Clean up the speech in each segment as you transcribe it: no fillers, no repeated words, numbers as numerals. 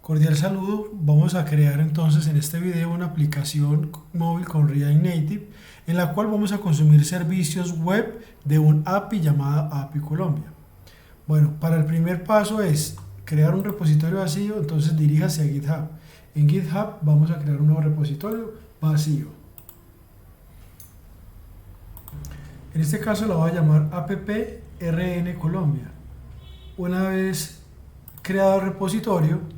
Cordial saludo, vamos a crear entonces en este video una aplicación móvil con React Native en la cual vamos a consumir servicios web de un API llamada API Colombia. Bueno, para el primer paso es crear un repositorio vacío, entonces diríjase a GitHub. En GitHub vamos a crear un nuevo repositorio vacío. En este caso lo voy a llamar APP-RN Colombia. Una vez creado el repositorio,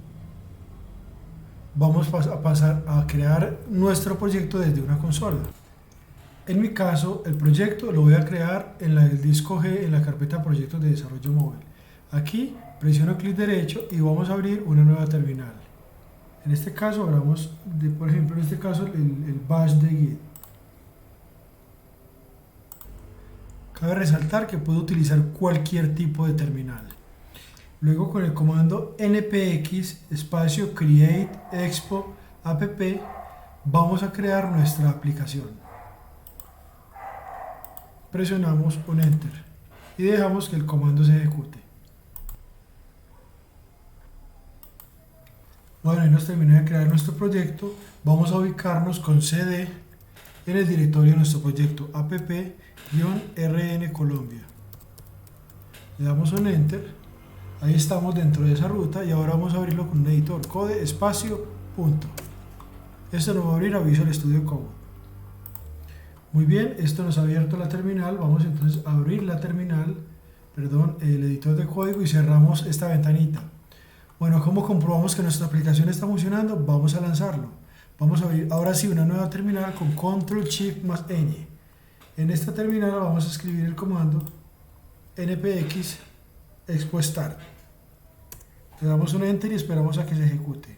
vamos a pasar a crear nuestro proyecto desde una consola. En mi caso, el proyecto lo voy a crear en el disco G, en la carpeta Proyectos de Desarrollo Móvil. Aquí presiono clic derecho y vamos a abrir una nueva terminal. En este caso, abramos, por ejemplo, en este caso, el bash de Git. Cabe resaltar que puedo utilizar cualquier tipo de terminal. Luego con el comando npx espacio create expo app vamos a crear nuestra aplicación. Presionamos un enter y dejamos que el comando se ejecute. Bueno, y nos terminó de crear nuestro proyecto. Vamos a ubicarnos con cd en el directorio de nuestro proyecto app-rn Colombia. Le damos un enter. Ahí estamos dentro de esa ruta y ahora vamos a abrirlo con un editor, code espacio punto. Esto nos va a abrir a Visual Studio Code. Muy bien, esto nos ha abierto la terminal. Vamos entonces a abrir la terminal, el editor de código y cerramos esta ventanita. Bueno, ¿cómo comprobamos que nuestra aplicación está funcionando? Vamos a lanzarlo. Vamos a abrir ahora sí una nueva terminal con Control Shift más N. En esta terminal vamos a escribir el comando npx expo start. Le damos un enter y esperamos a que se ejecute.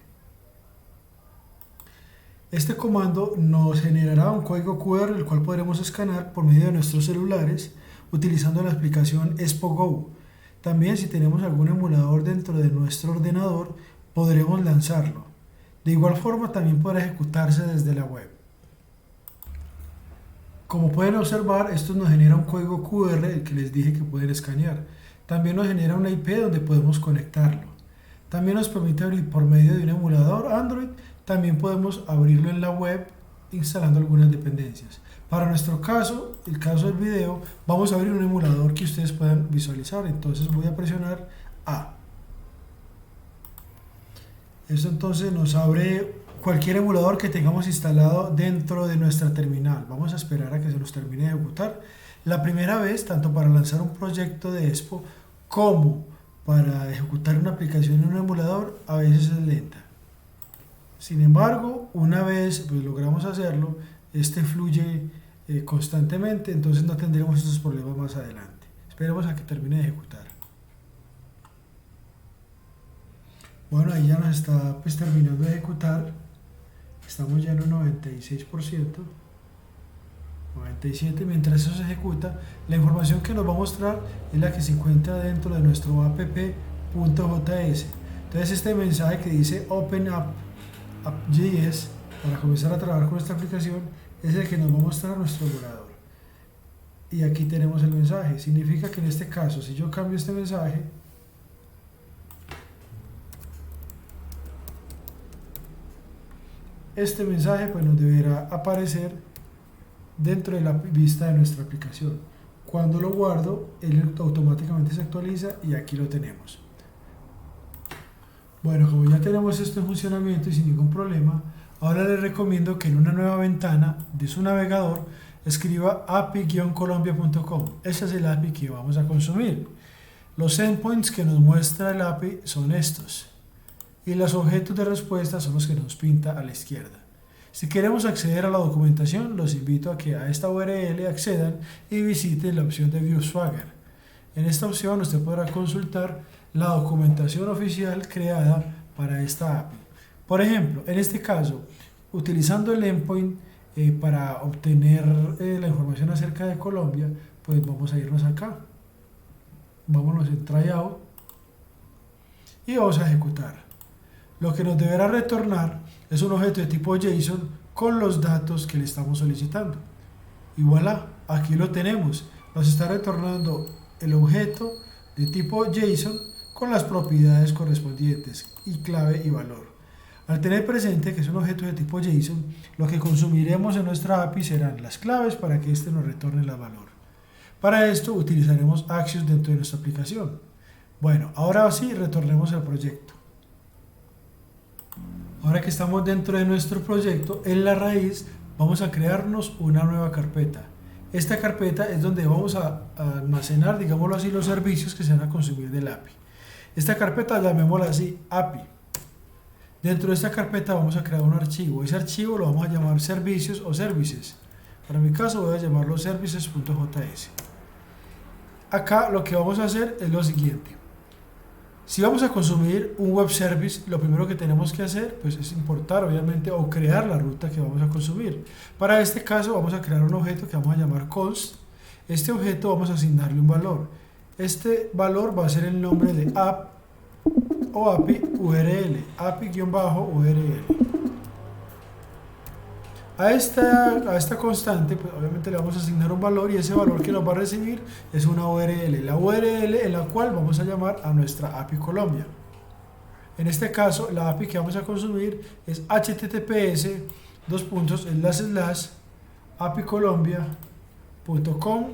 Este comando nos generará un código QR el cual podremos escanear por medio de nuestros celulares utilizando la aplicación ExpoGo. También si tenemos algún emulador dentro de nuestro ordenador podremos lanzarlo. De igual forma también podrá ejecutarse desde la web. Como pueden observar, esto nos genera un código QR el que les dije que pueden escanear. También nos genera una IP donde podemos conectarlo. También nos permite abrir por medio de un emulador Android. También podemos abrirlo en la web instalando algunas dependencias. Para nuestro caso, el caso del video, vamos a abrir un emulador que ustedes puedan visualizar. Entonces voy a presionar A. Esto entonces nos abre cualquier emulador que tengamos instalado dentro de nuestra terminal. Vamos a esperar a que se nos termine de ejecutar. La primera vez, tanto para lanzar un proyecto de Expo como para ejecutar una aplicación en un emulador, a veces es lenta. Sin embargo, una vez logramos hacerlo, este fluye constantemente, entonces no tendremos estos problemas más adelante. Esperemos a que termine de ejecutar. Bueno, ahí ya nos está terminando de ejecutar. Estamos ya en un 96%. 97. Mientras eso se ejecuta, la información que nos va a mostrar es la que se encuentra dentro de nuestro app.js. Entonces este mensaje que dice Open App.js para comenzar a trabajar con esta aplicación es el que nos va a mostrar nuestro emulador. Y aquí tenemos el mensaje. Significa que en este caso, si yo cambio este mensaje, este mensaje pues nos deberá aparecer dentro de la vista de nuestra aplicación. Cuando lo guardo, él automáticamente se actualiza y aquí lo tenemos. Bueno, como ya tenemos esto en funcionamiento y sin ningún problema, ahora les recomiendo que en una nueva ventana de su navegador escriba api-colombia.com. Ese es el API que vamos a consumir. Los endpoints que nos muestra el API son estos y los objetos de respuesta son los que nos pinta a la izquierda. Si queremos acceder a la documentación, los invito a que a esta URL accedan y visiten la opción de View Swagger. En esta opción usted podrá consultar la documentación oficial creada para esta API. Por ejemplo, en este caso, utilizando el endpoint para obtener la información acerca de Colombia, pues vamos a irnos acá. Vámonos en Tryout y vamos a ejecutar. Lo que nos deberá retornar es un objeto de tipo JSON con los datos que le estamos solicitando. Y voilà, aquí lo tenemos. Nos está retornando el objeto de tipo JSON con las propiedades correspondientes y clave y valor. Al tener presente que es un objeto de tipo JSON, lo que consumiremos en nuestra API serán las claves para que éste nos retorne el valor. Para esto utilizaremos Axios dentro de nuestra aplicación. Bueno, ahora sí retornemos al proyecto. Ahora que estamos dentro de nuestro proyecto, en la raíz vamos a crearnos una nueva carpeta. Esta carpeta es donde vamos a almacenar, digámoslo así, los servicios que se van a consumir del API. Esta carpeta llamémosla así API. Dentro de esta carpeta vamos a crear un archivo. Ese archivo lo vamos a llamar servicios o services. Para mi caso voy a llamarlo services.js. Acá lo que vamos a hacer es lo siguiente. Si vamos a consumir un web service, lo primero que tenemos que hacer pues, es importar obviamente o crear la ruta que vamos a consumir. Para este caso vamos a crear un objeto que vamos a llamar const. Este objeto vamos a asignarle un valor. Este valor va a ser el nombre de app o API URL, API-URL. A esta constante, pues obviamente le vamos a asignar un valor y ese valor que nos va a recibir es una URL, la URL en la cual vamos a llamar a nuestra API Colombia. En este caso, la API que vamos a consumir es https://apicolombia.com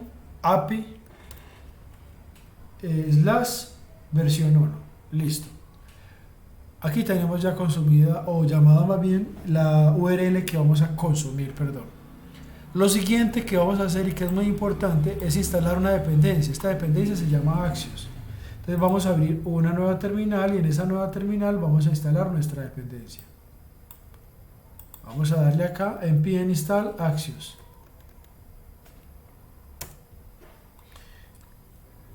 API/versión 1. Listo. Aquí tenemos ya consumida o llamada más bien la URL que vamos a consumir, perdón. Lo siguiente que vamos a hacer y que es muy importante es instalar una dependencia. Esta dependencia se llama Axios. Entonces vamos a abrir una nueva terminal y en esa nueva terminal vamos a instalar nuestra dependencia. Vamos a darle acá npm install Axios.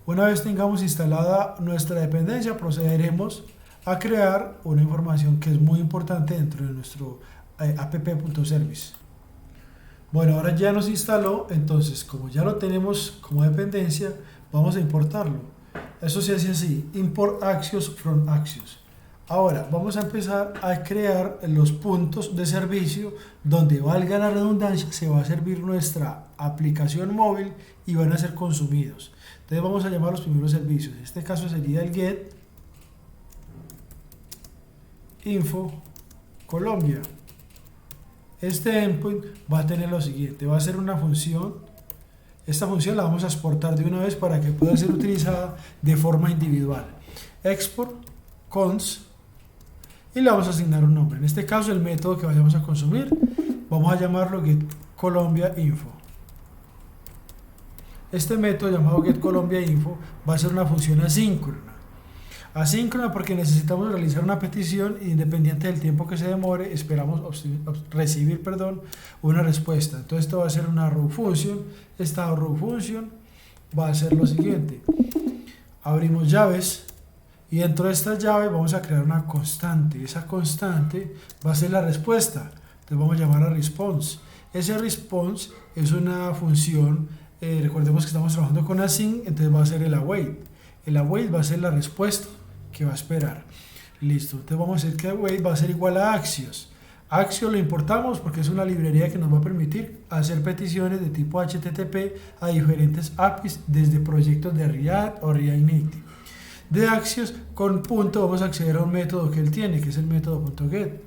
Una vez tengamos instalada nuestra dependencia, procederemos a crear una información que es muy importante dentro de nuestro app.service. Bueno, ahora ya nos instaló, entonces como ya lo tenemos como dependencia, vamos a importarlo. Eso se hace así, import Axios from Axios. Ahora vamos a empezar a crear los puntos de servicio donde, valga la redundancia, se va a servir nuestra aplicación móvil y van a ser consumidos. Entonces vamos a llamar los primeros servicios. En este caso sería el get info Colombia. Este endpoint va a tener lo siguiente, va a ser una función. Esta función la vamos a exportar de una vez para que pueda ser utilizada de forma individual. Export const y le vamos a asignar un nombre. En este caso el método que vayamos a consumir vamos a llamarlo get Colombia info. Este método llamado get Colombia info va a ser una función asíncrona. Asíncrona porque necesitamos realizar una petición e independiente del tiempo que se demore, esperamos recibir una respuesta. Entonces esto va a ser una row function. Esta row function va a ser lo siguiente. Abrimos llaves y dentro de estas llaves vamos a crear una constante. Esa constante va a ser la respuesta. Entonces vamos a llamar a response. Ese response es una función, recordemos que estamos trabajando con async, entonces va a ser el await. El await va a ser la respuesta que va a esperar. Listo, entonces vamos a decir que await va a ser igual a Axios. Axios lo importamos porque es una librería que nos va a permitir hacer peticiones de tipo HTTP a diferentes APIs desde proyectos de React o React Native. De Axios con punto vamos a acceder a un método que él tiene, que es el método .get.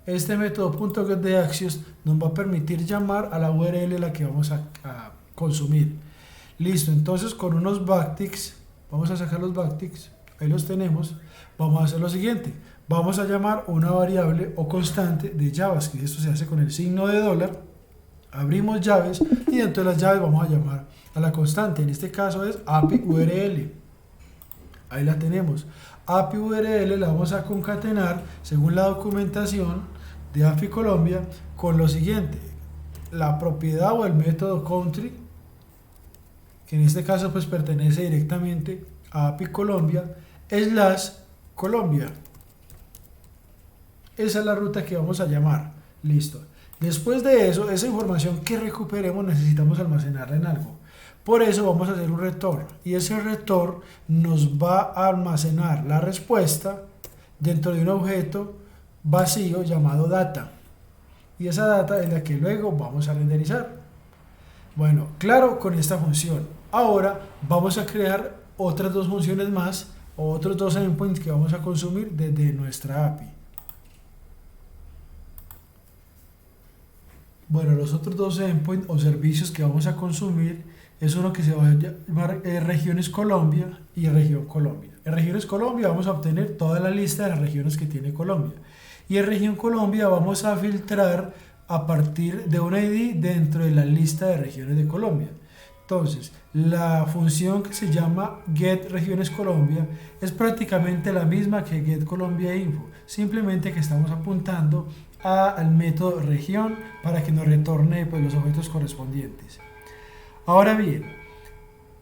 Este método .get de Axios nos va a permitir llamar a la URL la que vamos a consumir. Listo, entonces con unos backticks, vamos a sacar los backticks, ahí los tenemos. Vamos a hacer lo siguiente, vamos a llamar una variable o constante de JavaScript. Esto se hace con el signo de $, abrimos llaves y dentro de las llaves vamos a llamar a la constante, en este caso es API URL. Ahí la tenemos. API URL la vamos a concatenar según la documentación de API Colombia con lo siguiente, la propiedad o el método country, que en este caso pues pertenece directamente a API Colombia, /Colombia. Esa es la ruta que vamos a llamar. Listo. Después de eso, esa información que recuperemos necesitamos almacenarla en algo. Por eso vamos a hacer un return. Y ese return nos va a almacenar la respuesta dentro de un objeto vacío llamado data. Y esa data es la que luego vamos a renderizar. Bueno, claro con esta función. Ahora vamos a crear otras dos funciones más o otros dos endpoints que vamos a consumir desde nuestra API. Bueno, los otros dos endpoints o servicios que vamos a consumir es uno que se va a llamar Regiones Colombia y Región Colombia. En Regiones Colombia vamos a obtener toda la lista de las regiones que tiene Colombia. Y en Región Colombia vamos a filtrar a partir de un ID dentro de la lista de regiones de Colombia. Entonces, la función que se llama getRegionesColombia es prácticamente la misma que getColombiaInfo, simplemente que estamos apuntando al método región para que nos retorne pues, los objetos correspondientes. Ahora bien,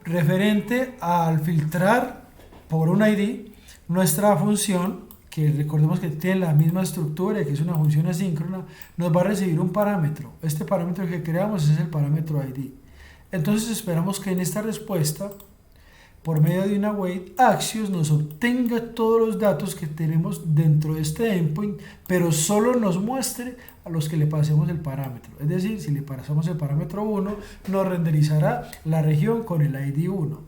referente al filtrar por un ID, nuestra función, que recordemos que tiene la misma estructura y que es una función asíncrona, nos va a recibir un parámetro. Este parámetro que creamos es el parámetro ID. Entonces esperamos que en esta respuesta, por medio de una wait actions, nos obtenga todos los datos que tenemos dentro de este endpoint, pero solo nos muestre a los que le pasemos el parámetro. Es decir, si le pasamos el parámetro 1, nos renderizará la región con el ID 1.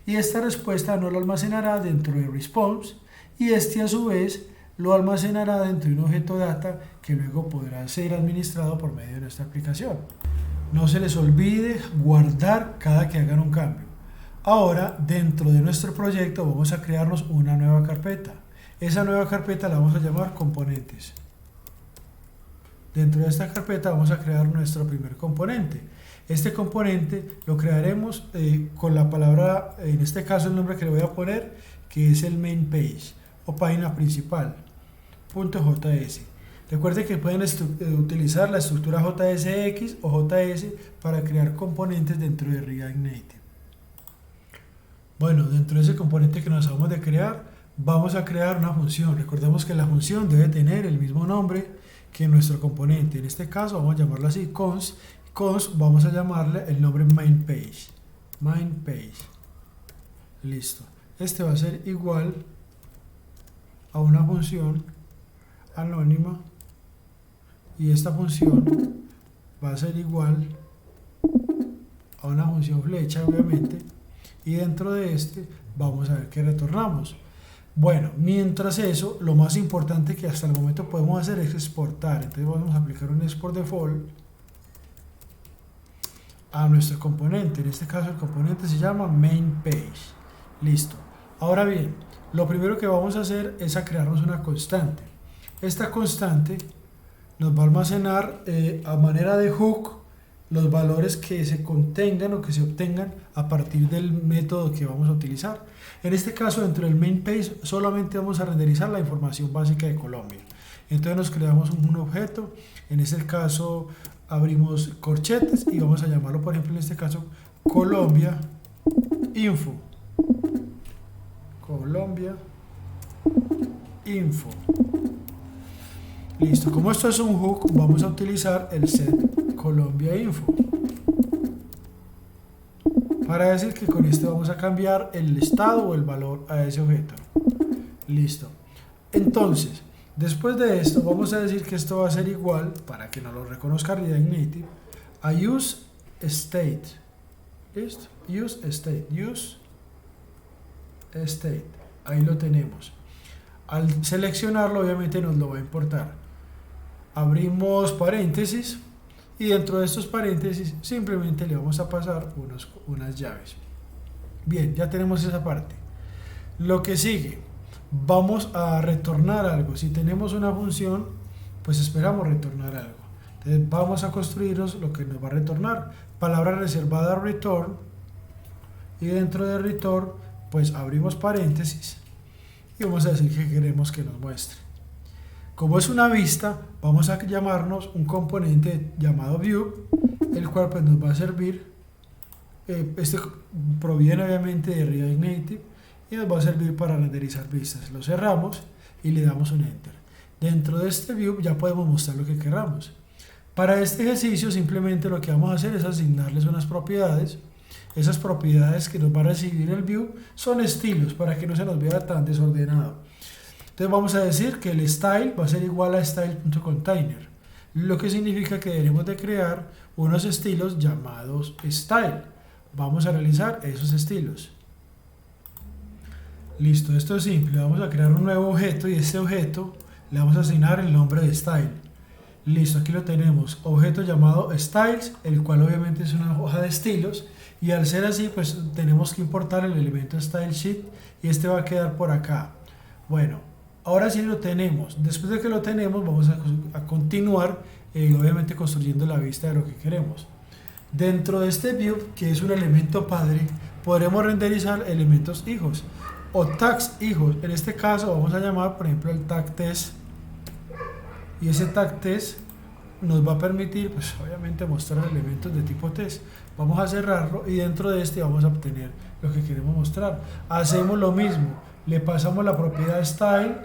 Y esta respuesta no lo almacenará dentro de response, y este a su vez lo almacenará dentro de un objeto data que luego podrá ser administrado por medio de nuestra aplicación. No se les olvide guardar cada que hagan un cambio. Ahora, dentro de nuestro proyecto vamos a crearnos una nueva carpeta. Esa nueva carpeta la vamos a llamar componentes. Dentro de esta carpeta vamos a crear nuestro primer componente. Este componente lo crearemos con la palabra, en este caso el nombre que le voy a poner, que es el main page o página principal, .js. Recuerden que pueden utilizar la estructura JSX o JS para crear componentes dentro de React Native. Bueno, dentro de ese componente que nos acabamos de crear, vamos a crear una función. Recordemos que la función debe tener el mismo nombre que nuestro componente. En este caso vamos a llamarlo así, const. Const vamos a llamarle el nombre main page. Main page. Listo. Este va a ser igual a una función anónima. Y esta función va a ser igual a una función flecha, obviamente, y dentro de este vamos a ver qué retornamos. Bueno, mientras eso, lo más importante que hasta el momento podemos hacer es exportar. Entonces vamos a aplicar un export default a nuestro componente. En este caso el componente se llama main page. Listo. Ahora bien, lo primero que vamos a hacer es a crearnos una constante. Esta constante nos va a almacenar a manera de hook los valores que se contengan o que se obtengan a partir del método que vamos a utilizar. En este caso, dentro del main page solamente vamos a renderizar la información básica de Colombia. Entonces nos creamos un objeto, en este caso abrimos corchetes y vamos a llamarlo, por ejemplo, en este caso Colombia Info. Colombia Info. Listo, como esto es un hook, vamos a utilizar el set Colombia Info para decir que con este vamos a cambiar el estado o el valor a ese objeto. Listo. Entonces, después de esto, vamos a decir que esto va a ser igual, para que nos lo reconozca React Native, a use state. ¿Listo? Use state. Use state. Ahí lo tenemos. Al seleccionarlo, obviamente nos lo va a importar. Abrimos paréntesis y dentro de estos paréntesis simplemente le vamos a pasar unas llaves. Bien, ya tenemos esa parte. Lo que sigue, vamos a retornar algo. Si tenemos una función, pues esperamos retornar algo. Entonces vamos a construirnos lo que nos va a retornar. Palabra reservada return, y dentro de return pues abrimos paréntesis y vamos a decir que queremos que nos muestre. Como es una vista, vamos a llamarnos un componente llamado view, el cual pues nos va a servir, este proviene obviamente de React Native y nos va a servir para renderizar vistas. Lo cerramos y le damos un enter. Dentro de este view ya podemos mostrar lo que queramos. Para este ejercicio simplemente lo que vamos a hacer es asignarles unas propiedades. Esas propiedades que nos va a recibir el view son estilos para que no se nos vea tan desordenado. Entonces vamos a decir que el style va a ser igual a style.container, lo que significa que debemos de crear unos estilos llamados style. Vamos a realizar esos estilos. Listo, esto es simple. Vamos a crear un nuevo objeto y este objeto le vamos a asignar el nombre de style. Listo, aquí lo tenemos, objeto llamado styles, el cual obviamente es una hoja de estilos, y al ser así pues tenemos que importar el elemento style sheet y este va a quedar por acá. Bueno, ahora sí lo tenemos. Después de que lo tenemos vamos a continuar obviamente construyendo la vista de lo que queremos. Dentro de este view, que es un elemento padre, podremos renderizar elementos hijos o tags hijos. En este caso vamos a llamar por ejemplo el tag test, y ese tag test nos va a permitir pues obviamente mostrar elementos de tipo test. Vamos a cerrarlo y dentro de este vamos a obtener lo que queremos mostrar. Hacemos lo mismo, le pasamos la propiedad style,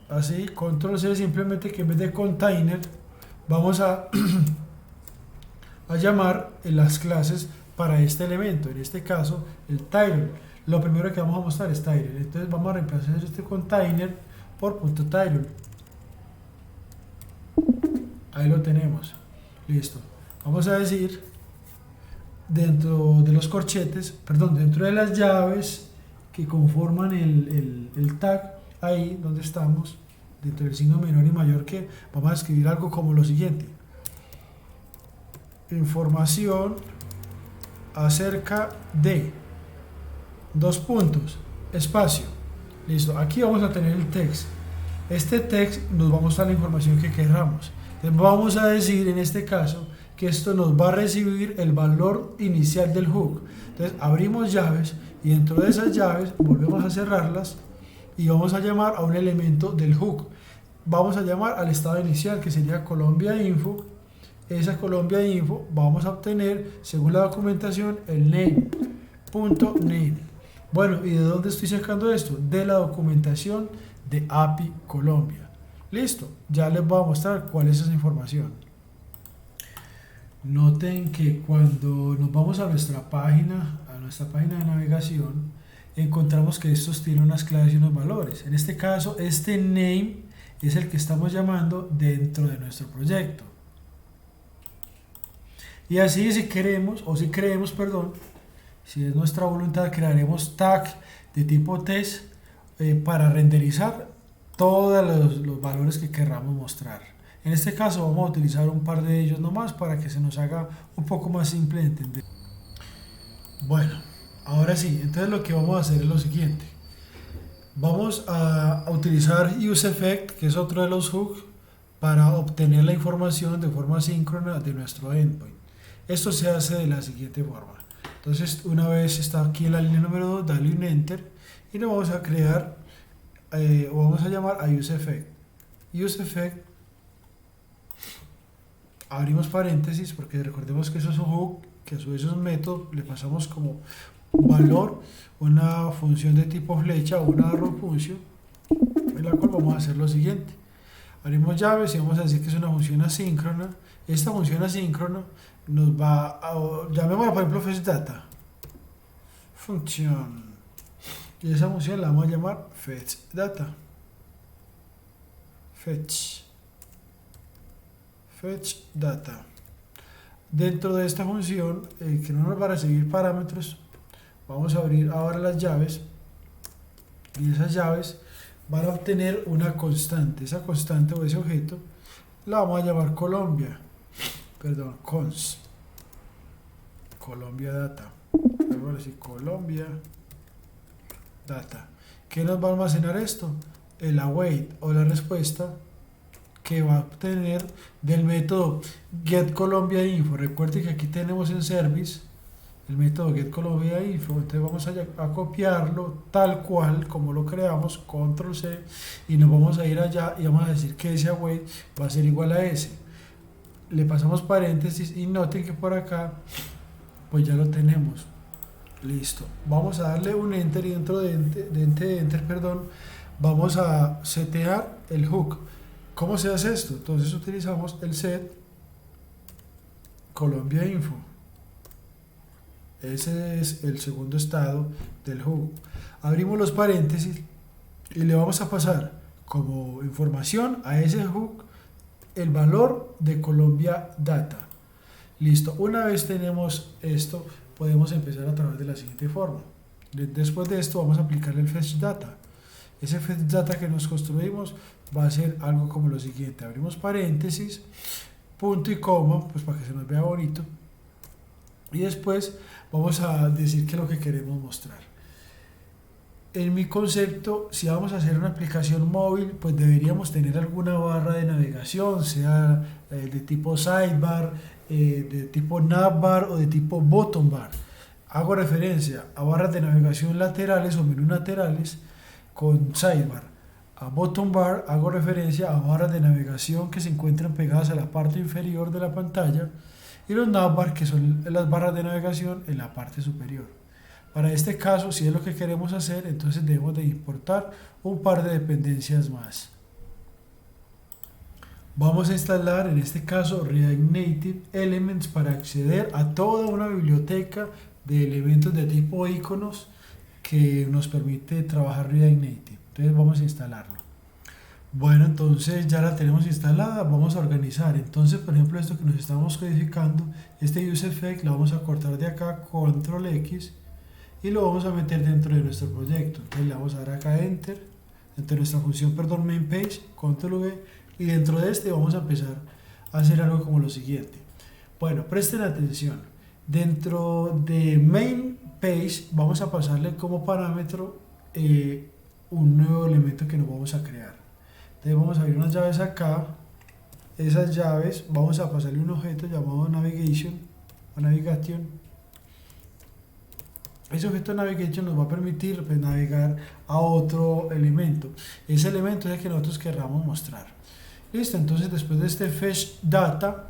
así, control C, simplemente que en vez de container vamos a a llamar en las clases para este elemento, en este caso el title. Lo primero que vamos a mostrar es title, entonces vamos a reemplazar este container por punto .title. Ahí lo tenemos, listo. Vamos a decir dentro de los corchetes, perdón, dentro de las llaves que conforman el tag, ahí donde estamos, dentro del signo menor y mayor que, vamos a escribir algo como lo siguiente: información acerca de, dos puntos, espacio. Listo, aquí vamos a tener el text. Este text nos va a mostrar la información que queramos. Entonces vamos a decir en este caso que esto nos va a recibir el valor inicial del hook. Entonces abrimos llaves y dentro de esas llaves volvemos a cerrarlas y vamos a llamar a un elemento del hook. Vamos a llamar al estado inicial, que sería Colombia Info. Esa Colombia Info vamos a obtener, según la documentación, el name.name. Bueno, ¿y de dónde estoy sacando esto? De la documentación de API Colombia. Listo, ya les voy a mostrar cuál es esa información. Noten que cuando nos vamos a nuestra página de navegación, encontramos que estos tienen unas claves y unos valores. En este caso, este name es el que estamos llamando dentro de nuestro proyecto. Y así si queremos, o si creemos, perdón, si es nuestra voluntad, crearemos tag de tipo test para renderizar todos los valores que querramos mostrar. En este caso vamos a utilizar un par de ellos nomás para que se nos haga un poco más simple de entender. Bueno, ahora sí, entonces lo que vamos a hacer es lo siguiente. Vamos a utilizar useEffect, que es otro de los hooks, para obtener la información de forma síncrona de nuestro endpoint. Esto se hace de la siguiente forma. Entonces, una vez está aquí en la línea número 2, dale un enter y nos vamos a crear o vamos a llamar a useEffect. useEffect, abrimos paréntesis porque recordemos que eso es un hook, que a su vez es un método, le pasamos como valor una función de tipo flecha o una arrow function, en la cual vamos a hacer lo siguiente: abrimos llaves y vamos a decir que es una función asíncrona. Esta función asíncrona nos va a, llamémosla por ejemplo fetchData, función, y esa función la vamos a llamar fetchData, fetchData. Dentro de esta función que no nos va a recibir parámetros, vamos a abrir ahora las llaves y esas llaves van a obtener una constante. Esa constante o ese objeto la vamos a llamar Colombia, perdón, cons, Colombia Data. Vamos a decir Colombia Data. ¿Qué nos va a almacenar esto? El await o la respuesta que va a obtener del método getColombiaInfo. Recuerden que aquí tenemos en service el método getColombiaInfo. Entonces vamos a copiarlo tal cual como lo creamos, control C, y nos vamos a ir allá y vamos a decir que ese await va a ser igual a ese. Le pasamos paréntesis y noten que por acá pues ya lo tenemos. Listo, vamos a darle un enter y dentro de enter, perdón, vamos a setear el hook. ¿Cómo se hace esto? Entonces utilizamos el set Colombia Info. Ese es el segundo estado del hook. Abrimos los paréntesis y le vamos a pasar como información a ese hook el valor de Colombia Data. Listo, una vez tenemos esto, podemos empezar a trabajar de la siguiente forma. Después de esto vamos a aplicarle el fetch data. Ese fetch data que nos construimos va a ser algo como lo siguiente: abrimos paréntesis, punto y coma, pues para que se nos vea bonito, y después vamos a decir qué es lo que queremos mostrar. En mi concepto, si vamos a hacer una aplicación móvil, pues deberíamos tener alguna barra de navegación, sea de tipo sidebar, de tipo navbar o de tipo bottom bar. Hago referencia a barras de navegación laterales o menús laterales con sidebar. A bottom bar hago referencia a barras de navegación que se encuentran pegadas a la parte inferior de la pantalla, y los navbar, que son las barras de navegación en la parte superior. Para este caso, si es lo que queremos hacer, entonces debemos de importar un par de dependencias más. Vamos a instalar en este caso React Native Elements para acceder a toda una biblioteca de elementos de tipo iconos que nos permite trabajar React Native. Entonces vamos a instalarlo. Bueno, entonces ya la tenemos instalada, vamos a organizar. Entonces, por ejemplo, esto que nos estamos codificando, este useEffect lo vamos a cortar de acá, control X, y lo vamos a meter dentro de nuestro proyecto. Entonces le vamos a dar acá Enter, dentro de nuestra función, main page, control V, y dentro de este vamos a empezar a hacer algo como lo siguiente. Bueno, presten atención. Dentro de main page vamos a pasarle como parámetro un nuevo elemento que nos vamos a crear. Entonces vamos a abrir unas llaves acá. Esas llaves vamos a pasarle un objeto llamado navigation o navigation. Ese objeto navigation nos va a permitir, pues, navegar a otro elemento. Ese elemento es el que nosotros querramos mostrar. Listo, entonces después de este fetch data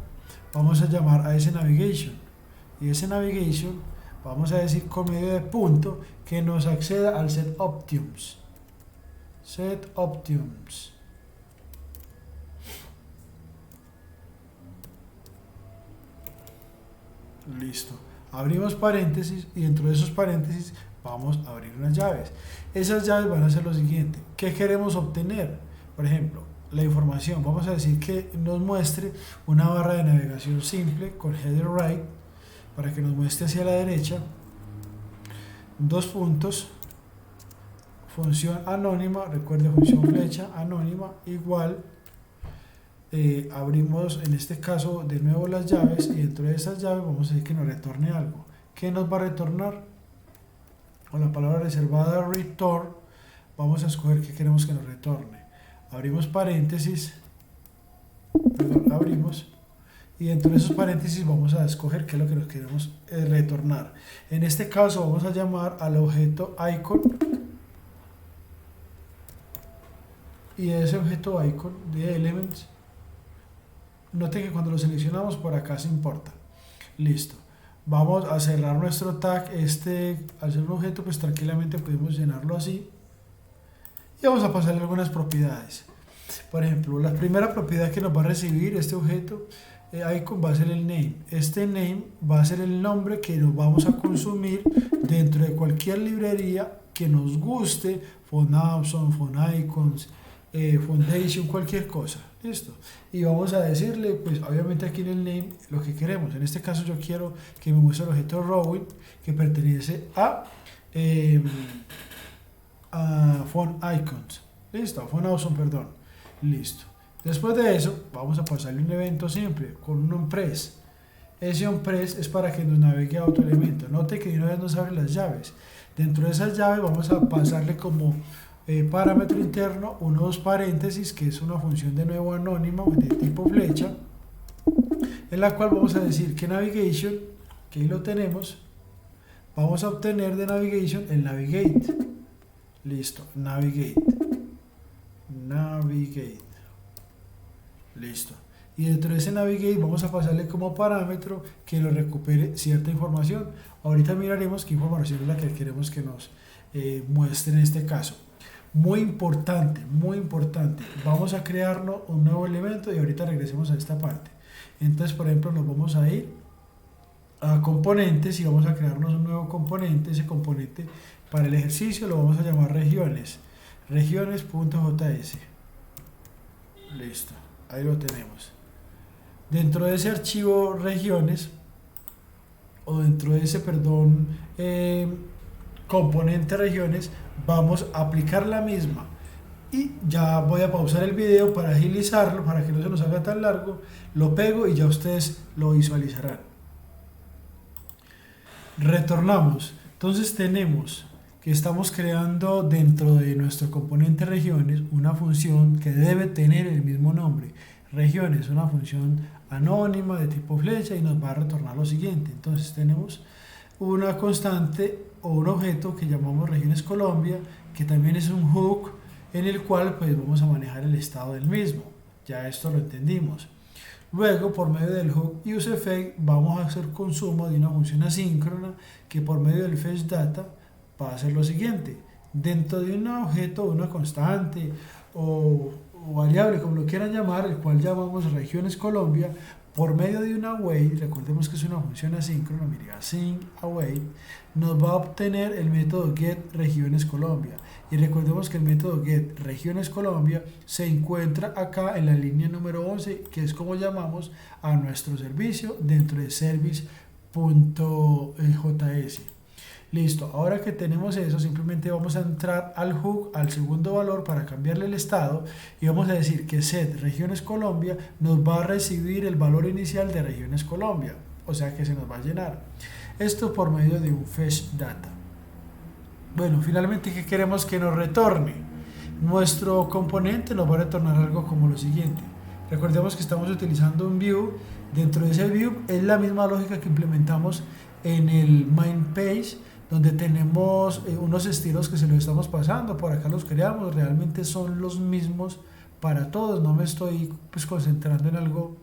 vamos a llamar a ese navigation, y ese navigation vamos a decir con medio de punto que nos acceda al set options. Set options. Listo. Abrimos paréntesis y dentro de esos paréntesis vamos a abrir unas llaves. Esas llaves van a ser lo siguiente. ¿Qué queremos obtener? Por ejemplo, la información. Vamos a decir que nos muestre una barra de navegación simple con header right, para que nos muestre hacia la derecha, dos puntos, función anónima, recuerde, función flecha anónima, igual, abrimos en este caso de nuevo las llaves, y dentro de esas llaves vamos a decir que nos retorne algo. ¿Qué nos va a retornar? Con la palabra reservada return vamos a escoger qué queremos que nos retorne. Abrimos paréntesis, perdón, abrimos, y dentro de esos paréntesis vamos a escoger qué es lo que nos queremos retornar. En este caso vamos a llamar al objeto icon, y ese objeto icon de elements, noten que cuando lo seleccionamos por acá se importa. Listo. Vamos a cerrar nuestro tag. Al ser un objeto, pues tranquilamente podemos llenarlo así. Y vamos a pasarle algunas propiedades. Por ejemplo, la primera propiedad que nos va a recibir este objeto icon va a ser el name. Este name va a ser el nombre que nos vamos a consumir dentro de cualquier librería que nos guste, PhoneAwesome, PhoneIcons, Foundation, cualquier cosa. Listo. Y vamos a decirle, pues obviamente aquí en el name, lo que queremos. En este caso yo quiero que me muestre el objeto Rowing, que pertenece a PhoneIcons. Listo, PhoneAwesome, perdón. Listo. Después de eso, vamos a pasarle un evento simple con un onPress. Ese onPress es para que nos navegue a otro elemento. Note que de una vez nos abre las llaves. Dentro de esas llaves vamos a pasarle como parámetro interno unos paréntesis, que es una función de nuevo anónima de tipo flecha, en la cual vamos a decir que navigation, que ahí lo tenemos, vamos a obtener de navigation el navigate. Listo, navigate. Listo. Y dentro de ese navigate vamos a pasarle como parámetro que nos recupere cierta información. Ahorita miraremos qué información es la que queremos que nos muestre en este caso. Muy importante, muy importante. Vamos a crearnos un nuevo elemento y ahorita regresemos a esta parte. Entonces, por ejemplo, nos vamos a ir a componentes y vamos a crearnos un nuevo componente. Ese componente para el ejercicio lo vamos a llamar regiones. Regiones.js. Listo, ahí lo tenemos. Dentro de ese archivo regiones, o dentro de ese, componente regiones, vamos a aplicar la misma. Y ya voy a pausar el video para agilizarlo, para que no se nos haga tan largo. Lo pego y ya ustedes lo visualizarán. Retornamos. Entonces tenemos que estamos creando dentro de nuestro componente regiones una función que debe tener el mismo nombre. Regiones, una función anónima de tipo flecha y nos va a retornar lo siguiente. Entonces tenemos una constante o un objeto que llamamos regiones Colombia, que también es un hook en el cual pues vamos a manejar el estado del mismo. Ya esto lo entendimos. Luego, por medio del hook useEffect, vamos a hacer consumo de una función asíncrona que por medio del fetchData va a hacer lo siguiente. Dentro de un objeto, una constante o variable, como lo quieran llamar, el cual llamamos regiones Colombia, por medio de una await, recordemos que es una función asíncrona, mire, async await, nos va a obtener el método getRegionesColombia. Y recordemos que el método getRegionesColombia se encuentra acá en la línea número 11, que es como llamamos a nuestro servicio dentro de service.js. Listo, ahora que tenemos eso, simplemente vamos a entrar al hook, al segundo valor, para cambiarle el estado, y vamos a decir que setRegionesColombia nos va a recibir el valor inicial de regionesColombia, o sea que se nos va a llenar. Esto por medio de un fetchData. Bueno, finalmente, ¿qué queremos que nos retorne? Nuestro componente nos va a retornar algo como lo siguiente. Recordemos que estamos utilizando un view. Dentro de ese view es la misma lógica que implementamos en el main page, donde tenemos unos estilos que se los estamos pasando. Por acá los creamos, realmente son los mismos para todos. No me estoy pues concentrando en algo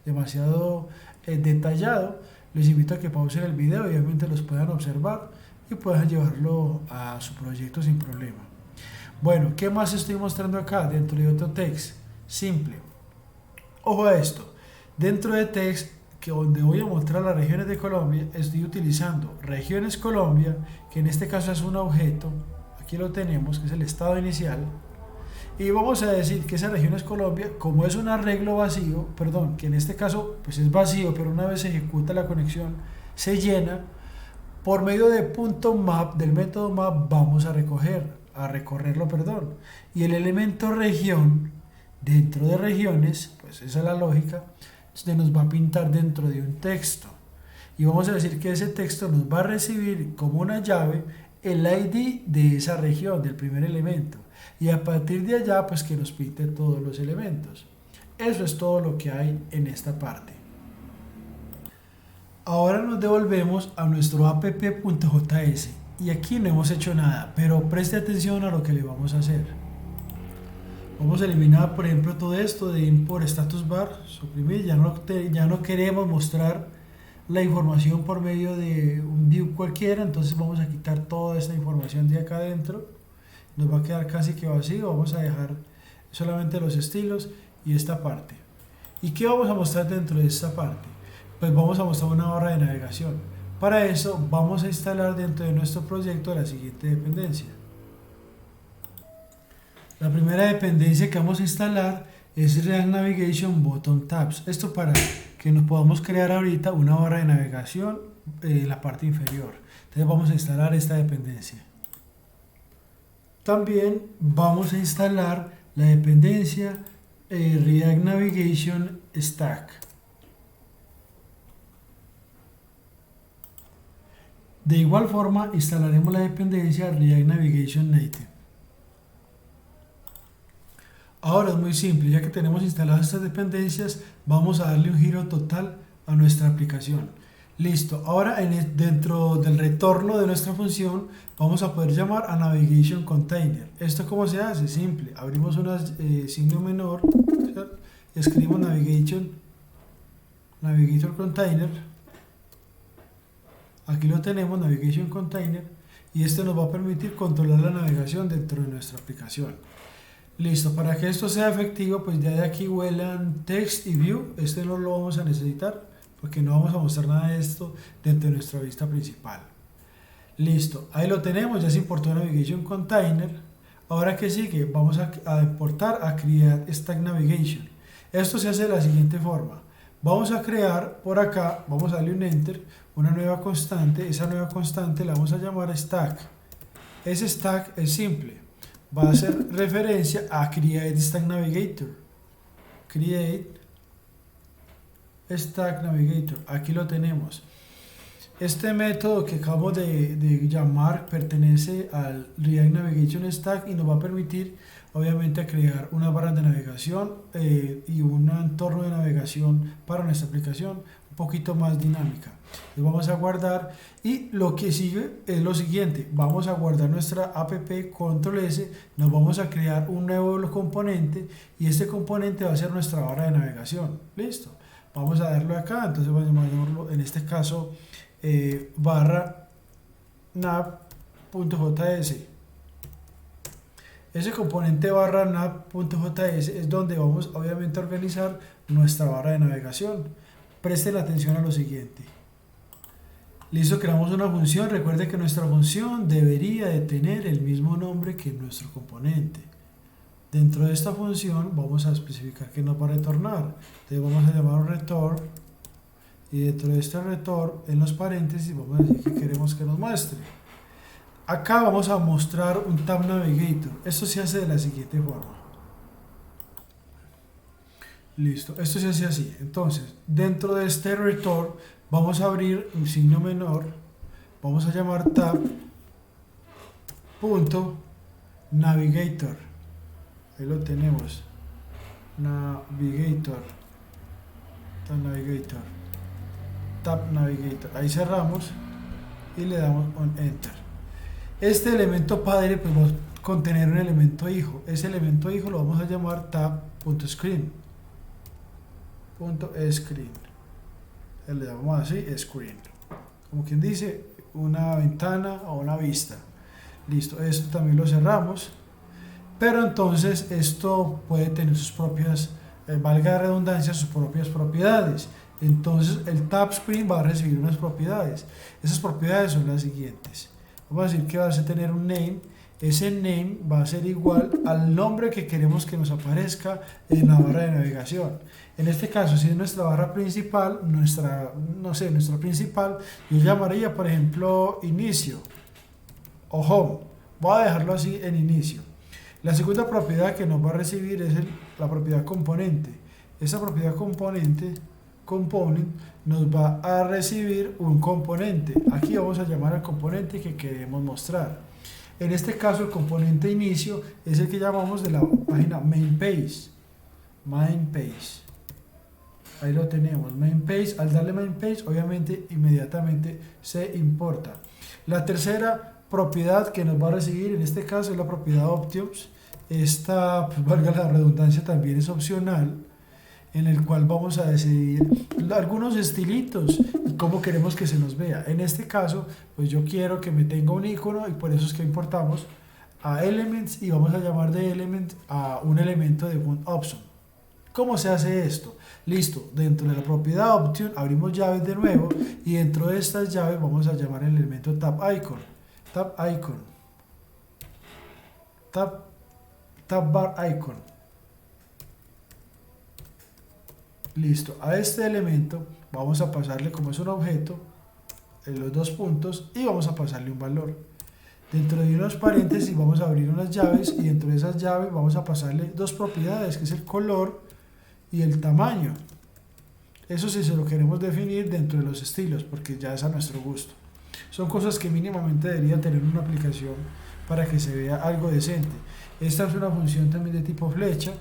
demasiado detallado. Les invito a que pausen el video y obviamente los puedan observar y puedan llevarlo a su proyecto sin problema. Bueno, ¿qué más estoy mostrando acá dentro de otro text? Simple. Ojo a esto. Dentro de text, que donde voy a mostrar las regiones de Colombia, estoy utilizando regiones Colombia, que en este caso es un objeto. Aquí lo tenemos, que es el estado inicial. Y vamos a decir que esa regiones Colombia, como es un arreglo vacío, perdón, que en este caso pues es vacío, pero una vez se ejecuta la conexión, se llena. Por medio de .map, del método map, vamos a recorrerlo, perdón. Y el elemento región, dentro de regiones, pues esa es la lógica, se nos va a pintar dentro de un texto. Y vamos a decir que ese texto nos va a recibir como una llave el ID de esa región, del primer elemento. Y a partir de allá, pues que nos pinte todos los elementos. Eso es todo lo que hay en esta parte. Ahora nos devolvemos a nuestro app.js y aquí no hemos hecho nada, pero preste atención a lo que le vamos a hacer. Vamos a eliminar, por ejemplo, todo esto de import status bar, suprimir, ya no queremos mostrar la información por medio de un view cualquiera, entonces vamos a quitar toda esta información de acá adentro, nos va a quedar casi que vacío, vamos a dejar solamente los estilos y esta parte. ¿Y qué vamos a mostrar dentro de esta parte? Pues vamos a mostrar una barra de navegación. Para eso vamos a instalar dentro de nuestro proyecto la siguiente dependencia. La primera dependencia que vamos a instalar es React Navigation Button Tabs. Esto para que nos podamos crear ahorita una barra de navegación en la parte inferior. Entonces vamos a instalar esta dependencia. También vamos a instalar la dependencia React Navigation Stack. De igual forma instalaremos la dependencia React Navigation Native. Ahora es muy simple, ya que tenemos instaladas estas dependencias, vamos a darle un giro total a nuestra aplicación. Listo, ahora dentro del retorno de nuestra función vamos a poder llamar a Navigation Container. ¿Esto cómo se hace? Simple, abrimos un signo menor, ¿cierto? Escribimos Navigator Container. Aquí lo tenemos, Navigation Container, y este nos va a permitir controlar la navegación dentro de nuestra aplicación. Listo, para que esto sea efectivo, pues ya de aquí vuelan text y view. Este no lo vamos a necesitar porque no vamos a mostrar nada de esto dentro de nuestra vista principal. Listo, ahí lo tenemos, ya se importó Navigation Container. Ahora que sigue, vamos a importar a Create Stack Navigation. Esto se hace de la siguiente forma. Vamos a crear por acá, vamos a darle un enter, una nueva constante. Esa nueva constante la vamos a llamar stack. Ese stack es simple, va a hacer referencia a Create Stack Navigator. Create Stack Navigator, aquí lo tenemos. Este método que acabo de llamar pertenece al React Navigation Stack y nos va a permitir obviamente crear una barra de navegación y un entorno de navegación para nuestra aplicación un poquito más dinámica. Entonces vamos a guardar y lo que sigue es lo siguiente: vamos a guardar nuestra app, control S, nos vamos a crear un nuevo componente y este componente va a ser nuestra barra de navegación. Listo, vamos a darlo acá, entonces vamos a llamarlo en este caso barra nav.js. Ese componente barra nav.js es donde vamos obviamente a organizar nuestra barra de navegación. Presten atención a lo siguiente. Listo, creamos una función. Recuerde que nuestra función debería de tener el mismo nombre que nuestro componente. Dentro de esta función vamos a especificar que nos va a retornar. Entonces vamos a llamar un return. Y dentro de este return, en los paréntesis, vamos a decir que queremos que nos muestre. Acá vamos a mostrar un Tab Navigator. Esto se hace de la siguiente forma. Listo, esto se hace así. Entonces, dentro de este return, vamos a abrir un signo menor. Vamos a llamar tab.navigator. Ahí lo tenemos. Navigator. Tab Navigator. Ahí cerramos y le damos un Enter. Este elemento padre pues va a contener un elemento hijo. Ese elemento hijo lo vamos a llamar tab.screen. Le llamamos así, screen. Como quien dice, una ventana o una vista. Listo, esto también lo cerramos. Pero entonces esto puede tener sus propias, valga la redundancia, sus propias propiedades. Entonces el tab screen va a recibir unas propiedades. Esas propiedades son las siguientes. Vamos a decir que va a tener un name. Ese name va a ser igual al nombre que queremos que nos aparezca en la barra de navegación. En este caso, si es nuestra barra principal, nuestra principal, yo llamaría por ejemplo inicio o home. Voy a dejarlo así en inicio. La segunda propiedad que nos va a recibir es la propiedad componente. Esa propiedad component nos va a recibir un componente. Aquí vamos a llamar al componente que queremos mostrar. En este caso el componente inicio es el que llamamos de la página main page. Ahí lo tenemos, main page. Al darle main page, obviamente inmediatamente se importa. La tercera propiedad que nos va a recibir en este caso es la propiedad options. Esta, pues, valga la redundancia, también es opcional, en el cual vamos a decidir algunos estilitos y cómo queremos que se nos vea. En este caso, pues yo quiero que me tenga un icono y por eso es que importamos a elements y vamos a llamar de element a un elemento de font option. ¿Cómo se hace esto? Listo, dentro de la propiedad option abrimos llaves de nuevo y dentro de estas llaves vamos a llamar el elemento tab icon. Tab bar icon. Listo, a este elemento vamos a pasarle, como es un objeto, en los dos puntos y vamos a pasarle un valor. Dentro de unos paréntesis vamos a abrir unas llaves y dentro de esas llaves vamos a pasarle dos propiedades, que es el color y el tamaño. Eso sí se lo queremos definir dentro de los estilos, porque ya es a nuestro gusto. Son cosas que mínimamente debería tener una aplicación para que se vea algo decente. Esta es una función también de tipo flecha.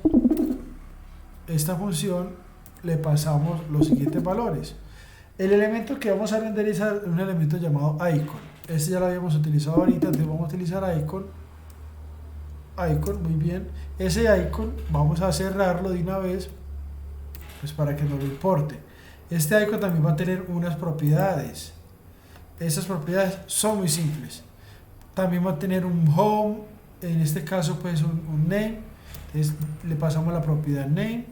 Esta función le pasamos los siguientes valores. El elemento que vamos a renderizar es un elemento llamado icon. Este ya lo habíamos utilizado ahorita, entonces vamos a utilizar icon, muy bien. Ese icon vamos a cerrarlo de una vez, pues para que no lo importe. Este icon también va a tener unas propiedades. Esas propiedades son muy simples. También va a tener un home, en este caso pues un name. Entonces le pasamos la propiedad name.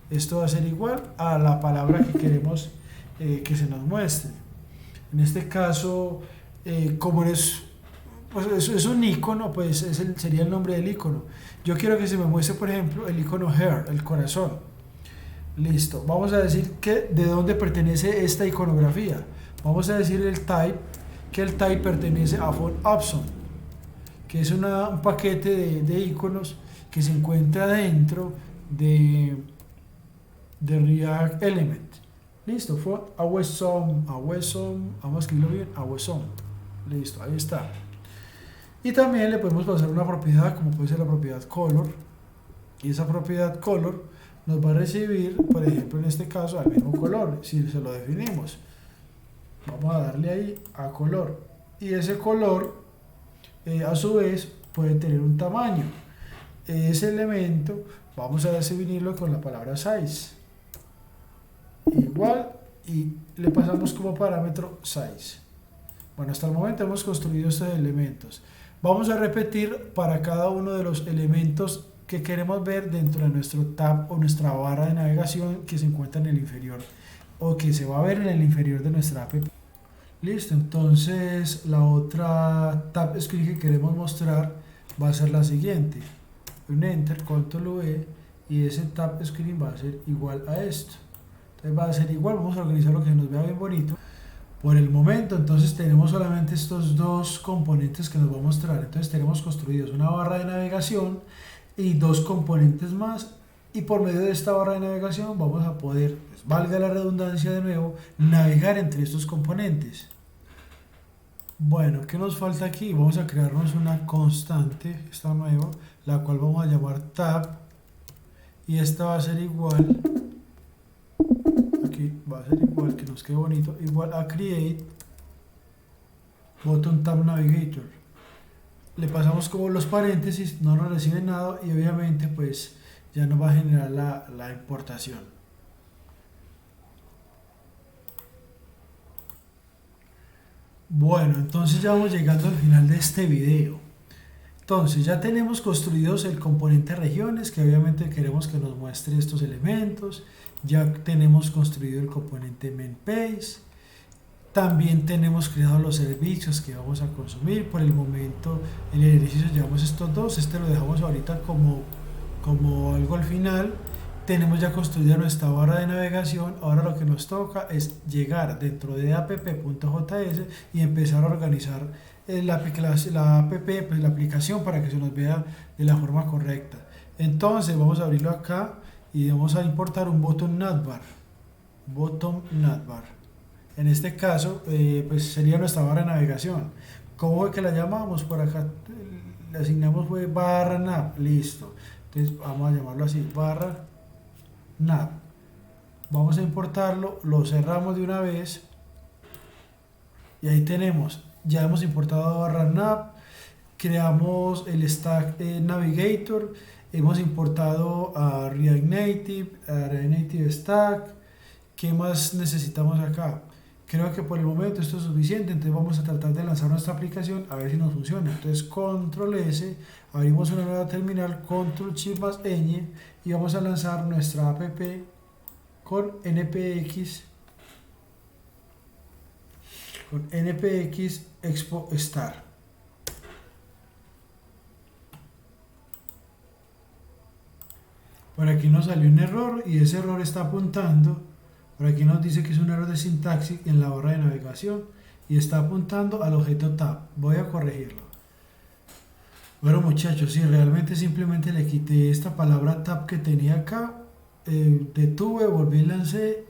Esto va a ser igual a la palabra que queremos que se nos muestre. En este caso, como pues es un icono, pues sería el nombre del icono. Yo quiero que se me muestre, por ejemplo, el icono heart, el corazón. Listo. Vamos a decir que de dónde pertenece esta iconografía. Vamos a decir el type, que el type pertenece a font option, que es un paquete de iconos que se encuentra dentro de React Element. Listo, fue awesome, vamos a escribirlo bien, awesome. Listo, ahí está. Y también le podemos pasar una propiedad como puede ser la propiedad color, y esa propiedad color nos va a recibir, por ejemplo en este caso, al mismo color, si se lo definimos. Vamos a darle ahí a color, y ese color a su vez puede tener un tamaño. Ese elemento vamos a definirlo con la palabra size, igual, y le pasamos como parámetro size. Bueno, hasta el momento hemos construido estos elementos. Vamos a repetir para cada uno de los elementos que queremos ver dentro de nuestro tab o nuestra barra de navegación que se encuentra en el inferior o que se va a ver en el inferior de nuestra app. Listo, entonces la otra tab screen que queremos mostrar va a ser la siguiente. Un enter, control V, y ese tab screen va a ser igual a esto. Entonces va a ser igual, vamos a organizarlo que nos vea bien bonito. Por el momento, entonces tenemos solamente estos dos componentes que nos va a mostrar. Entonces tenemos construidos una barra de navegación y dos componentes más. Y por medio de esta barra de navegación vamos a poder, pues, valga la redundancia de nuevo, navegar entre estos componentes. Bueno, ¿qué nos falta aquí? Vamos a crearnos una constante, esta nueva, la cual vamos a llamar tab. Y esta va a ser igual, aquí va a ser igual, que nos quede bonito, igual a create button tab navigator. Le pasamos como los paréntesis, no nos recibe nada y obviamente pues ya nos va a generar la importación. Bueno, entonces ya vamos llegando al final de este video. Entonces ya tenemos construidos el componente regiones, que obviamente queremos que nos muestre estos elementos. Ya tenemos construido el componente main page. También tenemos creado los servicios que vamos a consumir. Por el momento en el ejercicio llevamos estos dos. Este lo dejamos ahorita como algo al final. Tenemos ya construida nuestra barra de navegación. Ahora lo que nos toca es llegar dentro de app.js y empezar a organizar la aplicación para que se nos vea de la forma correcta. Entonces vamos a abrirlo acá y vamos a importar un botón navbar. En este caso pues sería nuestra barra de navegación. ¿Cómo es que la llamamos? Por acá le asignamos fue barra nav. Listo. Entonces vamos a llamarlo así, barra nav. Vamos a importarlo, lo cerramos de una vez y ahí tenemos, ya hemos importado barra nav, creamos el stack navigator, hemos importado a React Native Stack. ¿Qué más necesitamos acá? Creo que por el momento esto es suficiente, entonces vamos a tratar de lanzar nuestra aplicación a ver si nos funciona. Entonces control S, abrimos una nueva terminal, control shift más ñ y vamos a lanzar nuestra app con npx expo star. Por aquí nos salió un error y ese error está apuntando. Por aquí nos dice que es un error de sintaxis en la barra de navegación y está apuntando al objeto tab. Voy a corregirlo. Bueno muchachos, sí, realmente simplemente le quité esta palabra tab que tenía acá, detuve, volví y lancé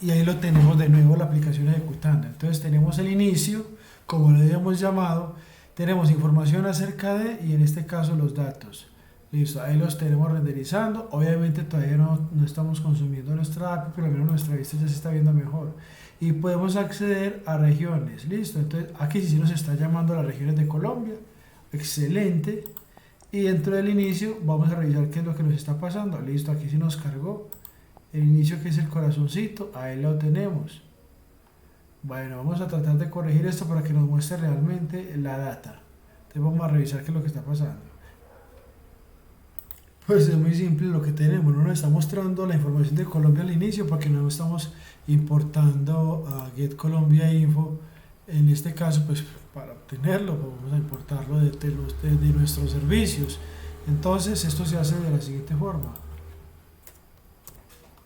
y ahí lo tenemos de nuevo la aplicación ejecutando. Entonces tenemos el inicio, como lo habíamos llamado, tenemos información acerca de y en este caso los datos. Listo, ahí los tenemos renderizando. Obviamente todavía no estamos consumiendo nuestra API, pero al menos nuestra vista ya se está viendo mejor. Y podemos acceder a regiones. Listo, entonces aquí sí nos está llamando a las regiones de Colombia. Excelente. Y dentro del inicio vamos a revisar qué es lo que nos está pasando. Listo, aquí sí nos cargó el inicio, que es el corazoncito. Ahí lo tenemos. Bueno, vamos a tratar de corregir esto para que nos muestre realmente la data. Entonces vamos a revisar qué es lo que está pasando. Pues es muy simple lo que tenemos, no nos está mostrando la información de Colombia al inicio porque no estamos importando a Get Colombia Info. En este caso, pues para obtenerlo, vamos a importarlo de nuestros servicios. Entonces, esto se hace de la siguiente forma: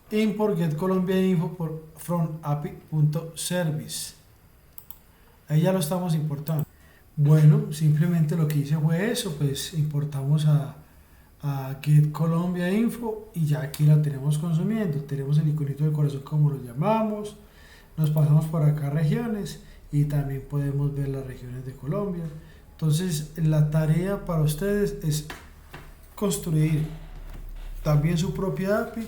import Get Colombia Info from api.service. Ahí ya lo estamos importando. Bueno, simplemente lo que hice fue eso, pues importamos a Get Colombia Info y ya aquí la tenemos consumiendo. Tenemos el iconito del corazón como lo llamamos, nos pasamos por acá a regiones y también podemos ver las regiones de Colombia. Entonces la tarea para ustedes es construir también su propia API.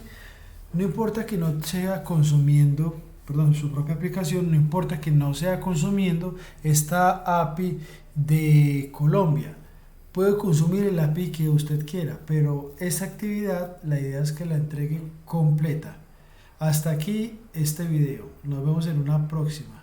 No importa que no sea consumiendo, perdón, su propia aplicación, no importa que no sea consumiendo esta API de Colombia. Puede consumir el API que usted quiera, pero esa actividad, la idea es que la entregue completa. Hasta aquí este video. Nos vemos en una próxima.